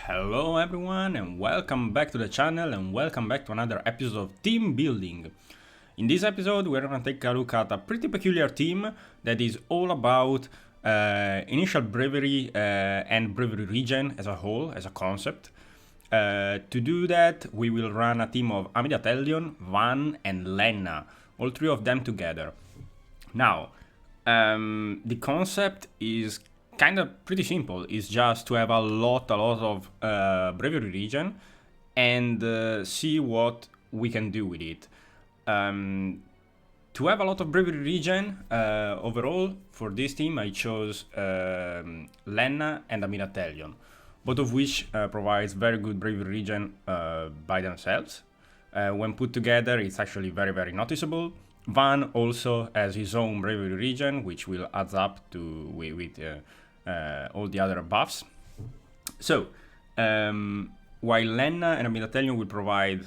Hello everyone and welcome back to the channel and welcome back to another episode of Team Building. In this episode we're gonna take a look at a pretty peculiar team that is all about initial bravery and bravery region as a whole, as a concept. To do that we will run a team of Amidatelion, Vaan and Lenna, all three of them together. Now, the concept is kind of pretty simple. It's just to have a lot of bravery region and see what we can do with it. To have a lot of bravery region overall for this team, I chose Lenna and Amidatelion, both of which provides very good bravery region by themselves. When put together, it's actually very noticeable. Vaan also has his own bravery region, which will add up to with all the other buffs. So, while Lenna and Amidatelion will provide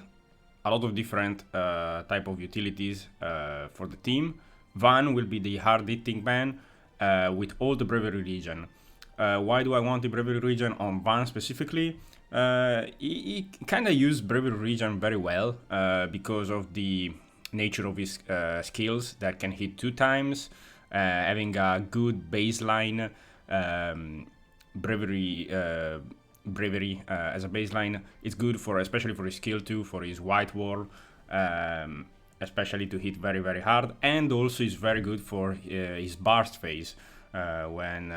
a lot of different type of utilities for the team, Vaan will be the hard-hitting man with all the bravery region. Why do I want the bravery region on Vaan specifically? He kind of used bravery region very well because of the nature of his skills that can hit 2 times, having a good baseline bravery as a baseline. It's good for, especially for his skill 2, for his white wall, especially to hit very hard, and also is very good for his burst phase when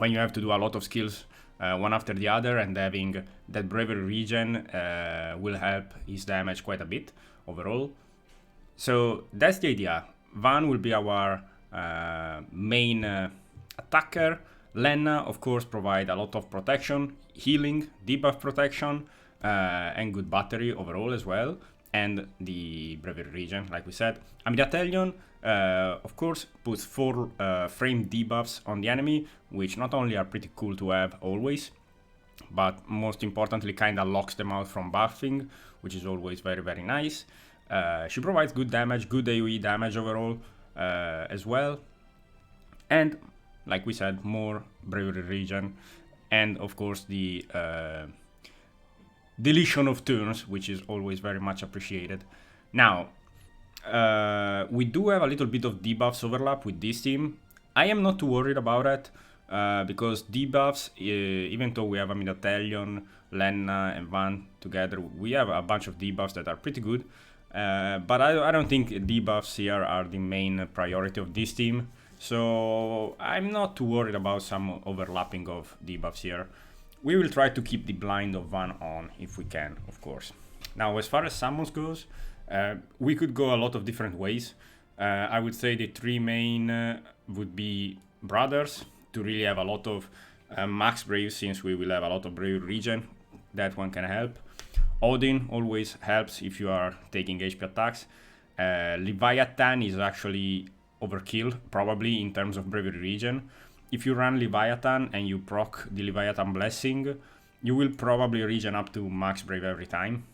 you have to do a lot of skills one after the other, and having that bravery region will help his damage quite a bit overall. So that's the idea. Vaan will be our main attacker. Lenna, of course, provide a lot of protection, healing, debuff protection, and good battery overall as well, and the bravery region, like we said. Amidatelion, of course, puts 4 frame debuffs on the enemy, which not only are pretty cool to have always, but most importantly kind of locks them out from buffing, which is always very nice. She provides good damage, good AoE damage overall as well. And, like we said, more bravery region. And, of course, the deletion of turns, which is always very much appreciated. Now, we do have a little bit of debuffs overlap with this team. I am not too worried about it, because debuffs, even though we have Amidatelion, Lenna, and Vaan together, we have a bunch of debuffs that are pretty good. But I don't think debuffs here are the main priority of this team, so I'm not too worried about some overlapping of debuffs here. We will try to keep the blind of Vaan on if we can, of course. Now, as far as summons goes, we could go a lot of different ways. I would say the 3 main would be Brothers, to really have a lot of max brave, since we will have a lot of brave region. That one can help. Odin always helps if you are taking HP attacks. Leviathan is actually overkill, probably, in terms of bravery region. If you run Leviathan and you proc the Leviathan blessing, you will probably regen up to max brave every time,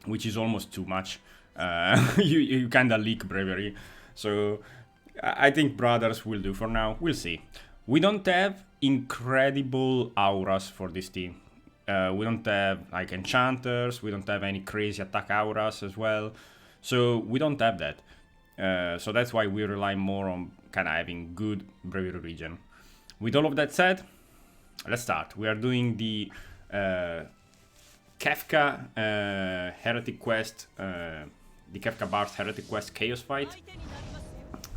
which is almost too much. You kinda leak bravery. So I think Brothers will do for now. We'll see. We don't have incredible auras for this team. We don't have like enchanters, we don't have any crazy attack auras as well, so we don't have that. So that's why we rely more on kind of having good bravery region. With all of that said, let's start. We are doing the Kefka Heretic Quest, the Kefka Bars Heretic Quest Chaos Fight.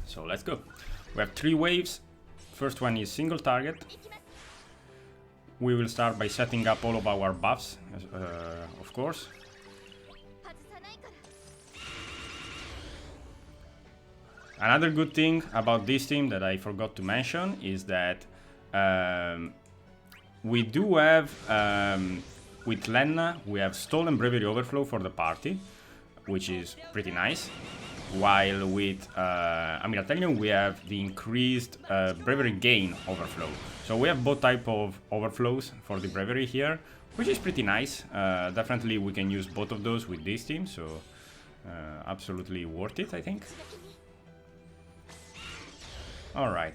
So let's go. We have 3 waves. First one is single target. We will start by setting up all of our buffs, of course. Another good thing about this team that I forgot to mention is that we do have, with Lenna, we have Stolen Bravery Overflow for the party, which is pretty nice. While with Amidatelion we have the increased bravery gain overflow. So we have both type of overflows for the bravery here, which is pretty nice. Definitely we can use both of those with this team, so absolutely worth it, I think. Alright,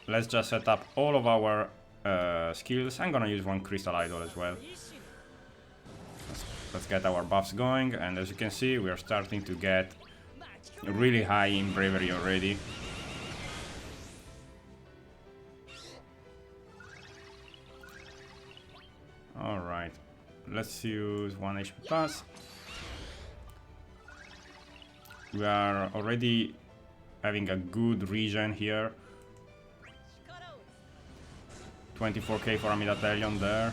let's just set up all of our skills. I'm gonna use one Crystal Idol as well. Let's get our buffs going, and as you can see, we are starting to get really high in bravery already. Alright, let's use 1 HP plus. We are already having a good regen here. 24k for Amidatelion there.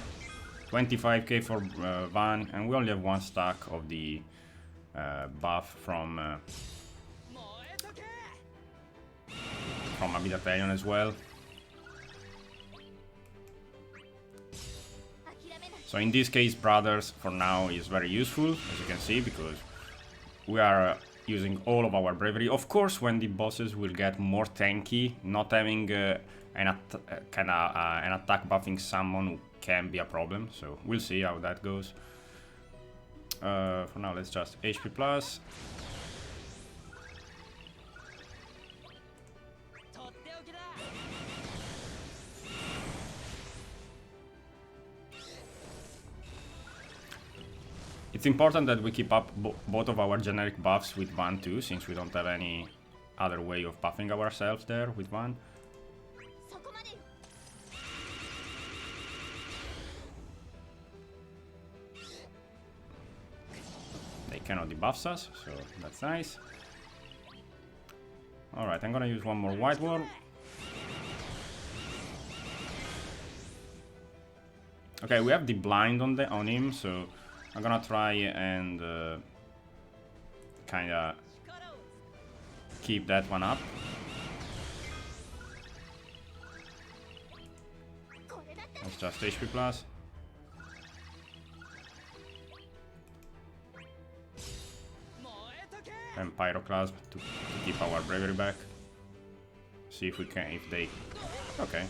25k for Vaan, and we only have 1 stack of the buff from Amidatelion as well. So in this case, Brothers for now is very useful, as you can see, because we are using all of our bravery. Of course, when the bosses will get more tanky, not having an attack buffing summon can be a problem. So we'll see how that goes. For now, let's just HP plus. It's important that we keep up both of our generic buffs with Vaan too, since we don't have any other way of buffing ourselves there with Vaan. They cannot debuff us, so that's nice. Alright, I'm gonna use one more White Wall. Okay, we have the blind on him, so I'm gonna try and kinda keep that one up. That's just HP plus. And Pyroclasm to keep our bravery back. See if we can, if they... Okay.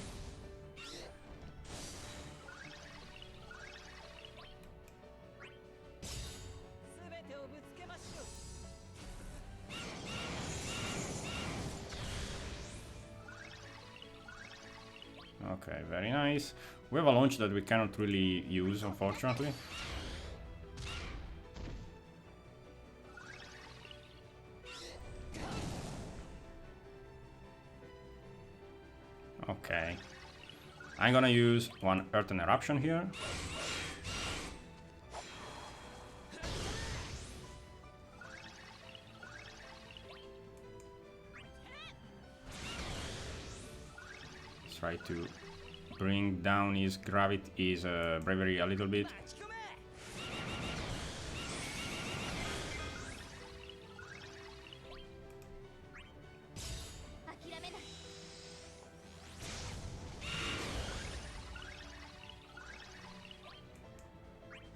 Okay, very nice. We have a launch that we cannot really use, unfortunately. Okay. I'm gonna use one Earth and Eruption here. Try to bring down his gravity, his bravery a little bit.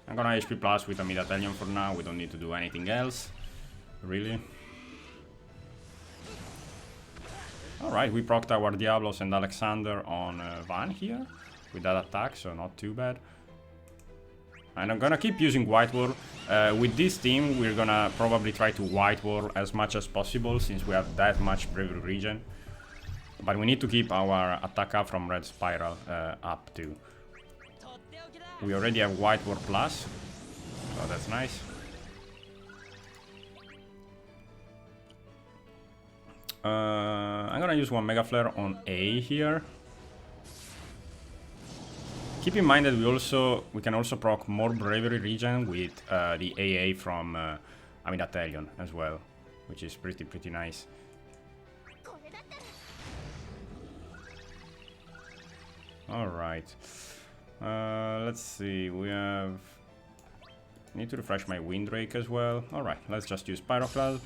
I'm gonna HP plus with Amidatelion for now. We don't need to do anything else, really. Alright, we procced our Diablos and Alexander on Vaan here with that attack, so not too bad. And I'm gonna keep using White Wall. With this team, we're gonna probably try to White Wall as much as possible since we have that much bravery regen. But we need to keep our attack up from Red Spiral up too. We already have White Wall plus, so that's nice. I'm gonna use one Mega Flare on A here. Keep in mind that we can also proc more bravery regen with the AA from Amidatelion as well, which is pretty nice. All right, let's see. We have need to refresh my Windrake as well. All right, let's just use Pyroclasm.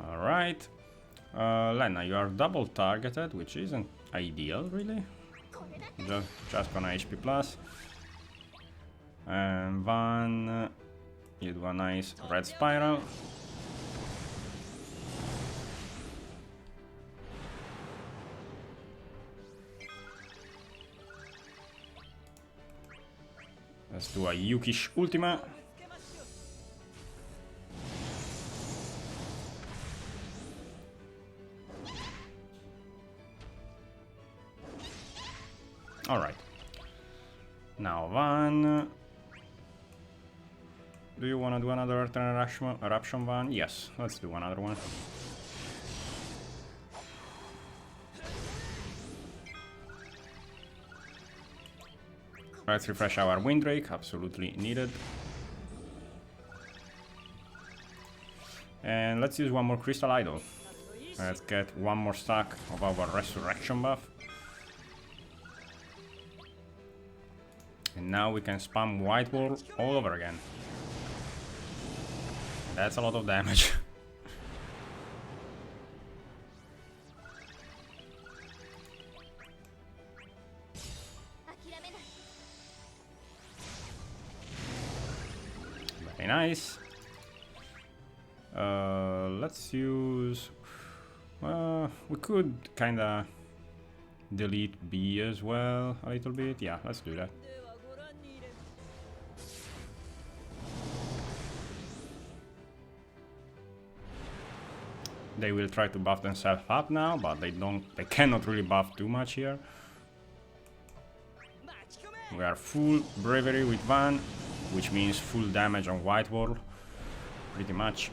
Alright, Lenna, you are double targeted, which isn't ideal, really. Just gonna HP plus. And Vaan, you do a nice Red Spiral. Let's do a Yukish Ultima. Alright. Now, Vaan. Do you want to do another eruption, Vaan? Yes, let's do another one. Let's refresh our Windrake, absolutely needed. And let's use one more Crystal Idol. Let's get one more stack of our Resurrection buff. And now we can spam White Wall all over again. That's a lot of damage. Very nice. Let's use... we could kinda delete B as well a little bit. Yeah, let's do that. They will try to buff themselves up now, but they cannot really buff too much here. We are full bravery with Vaan, which means full damage on White Wall, pretty much.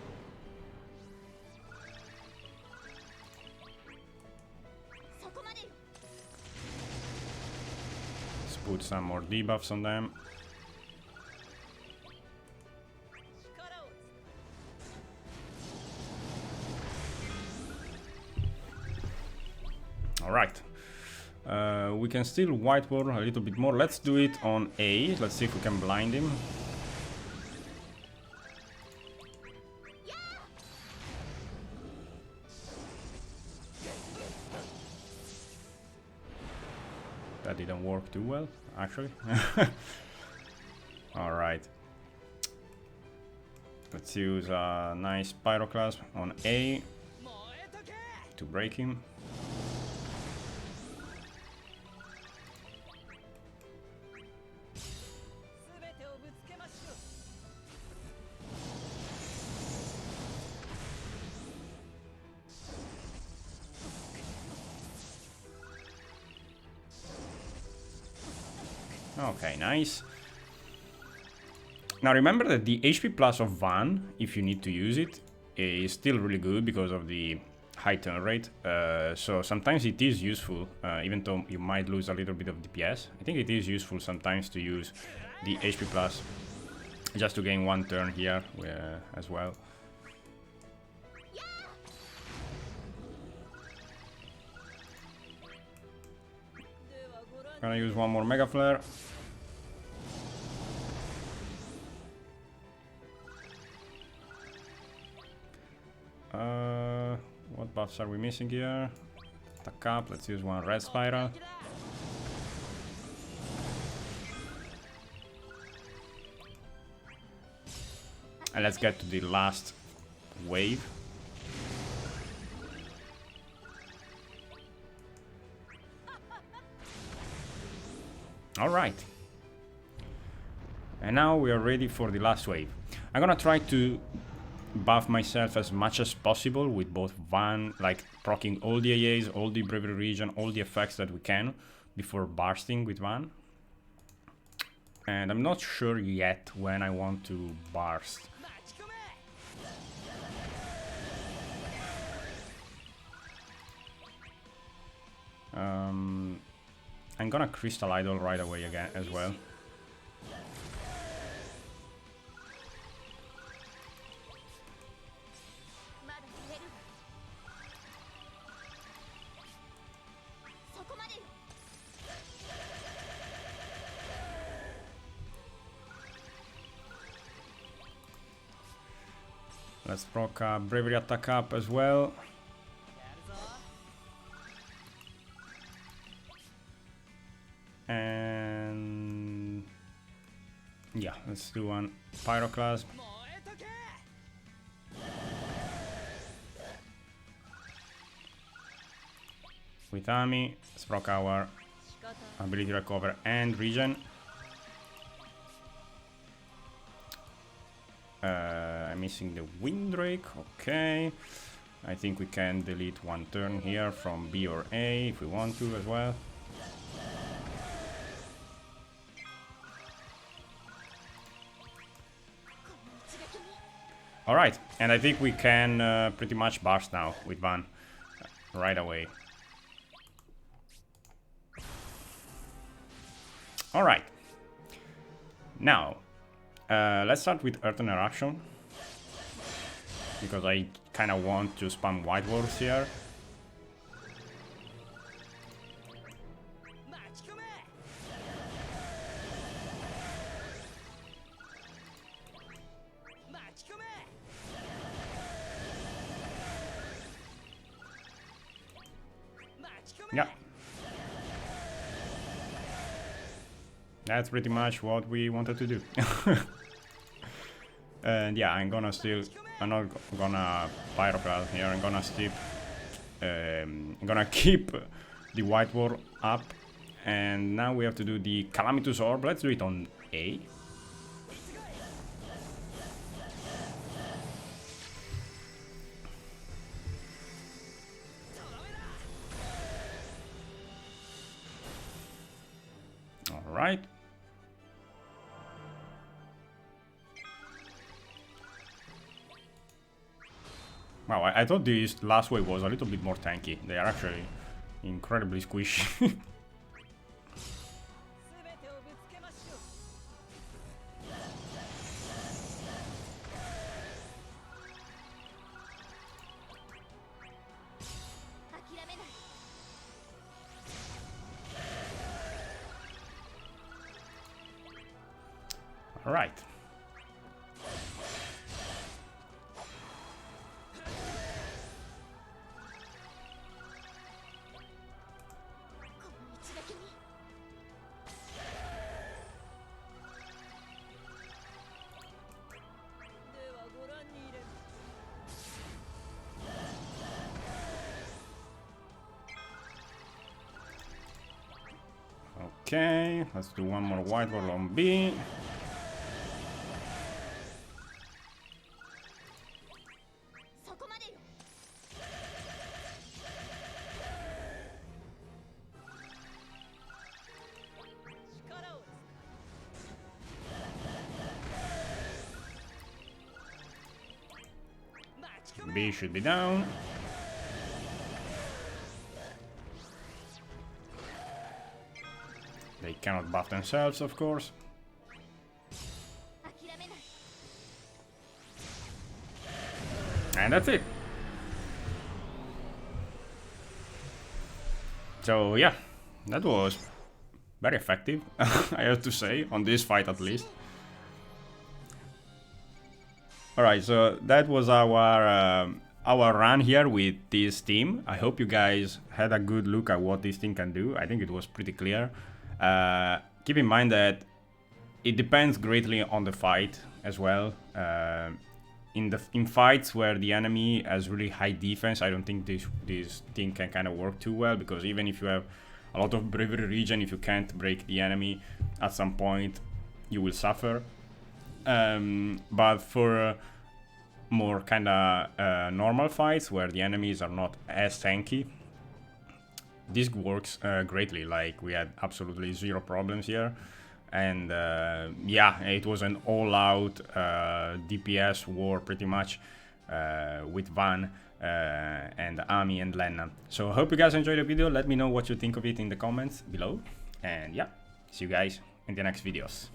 Let's put some more debuffs on them. Alright, we can still White Wall a little bit more. Let's do it on A. Let's see if we can blind him. That didn't work too well, actually. Alright. Let's use a nice Pyroclasm on A to break him. Okay, nice. Now remember that the HP plus of Vaan, if you need to use it, is still really good because of the high turn rate. So sometimes it is useful, even though you might lose a little bit of DPS. I think it is useful sometimes to use the HP plus just to gain one turn here as well. Gonna use one more Mega Flare. What buffs are we missing here? Attack up, let's use one Red Spiral. And let's get to the last wave. Alright. And now we are ready for the last wave. I'm gonna try to buff myself as much as possible with both Vaan, like proccing all the AAs, all the bravery region, all the effects that we can before bursting with Vaan. And I'm not sure yet when I want to burst. I'm gonna Crystal Idol right away again as well. Let's proc a bravery attack up as well. And yeah, let's do one Pyroclasm. With Ami, let's proc our ability recover and regen. I'm missing the Windrake. Okay. I think we can delete one turn here from B or A if we want to as well. Alright, and I think we can pretty much burst now with Vaan right away. Alright. Now, let's start with Earth and Eruption, because I kind of want to spam White Dwarfs here. Yeah. That's pretty much what we wanted to do. And yeah, I'm not gonna Pyroclast here, I'm gonna keep the White Dwarf up, and now we have to do the Calamitous Orb. Let's do it on A. Alright. Wow, I thought this last wave was a little bit more tanky. They are actually incredibly squishy. Alright. Okay, let's do one more White Dwarf on B. B should be down. They cannot buff themselves, of course. And that's it. So yeah, that was very effective, I have to say, on this fight at least. Alright, so that was our run here with this team. I hope you guys had a good look at what this team can do. I think it was pretty clear. Keep in mind that it depends greatly on the fight as well. In fights where the enemy has really high defense, I don't think this team can kind of work too well, because even if you have a lot of bravery regen, if you can't break the enemy, at some point you will suffer. But for more kind of normal fights where the enemies are not as tanky, this works greatly. Like, we had absolutely zero problems here, and yeah, it was an all-out DPS war pretty much with Vaan and Ami and Lenna. So I hope you guys enjoyed the video. Let me know what you think of it in the comments below, and yeah, see you guys in the next videos.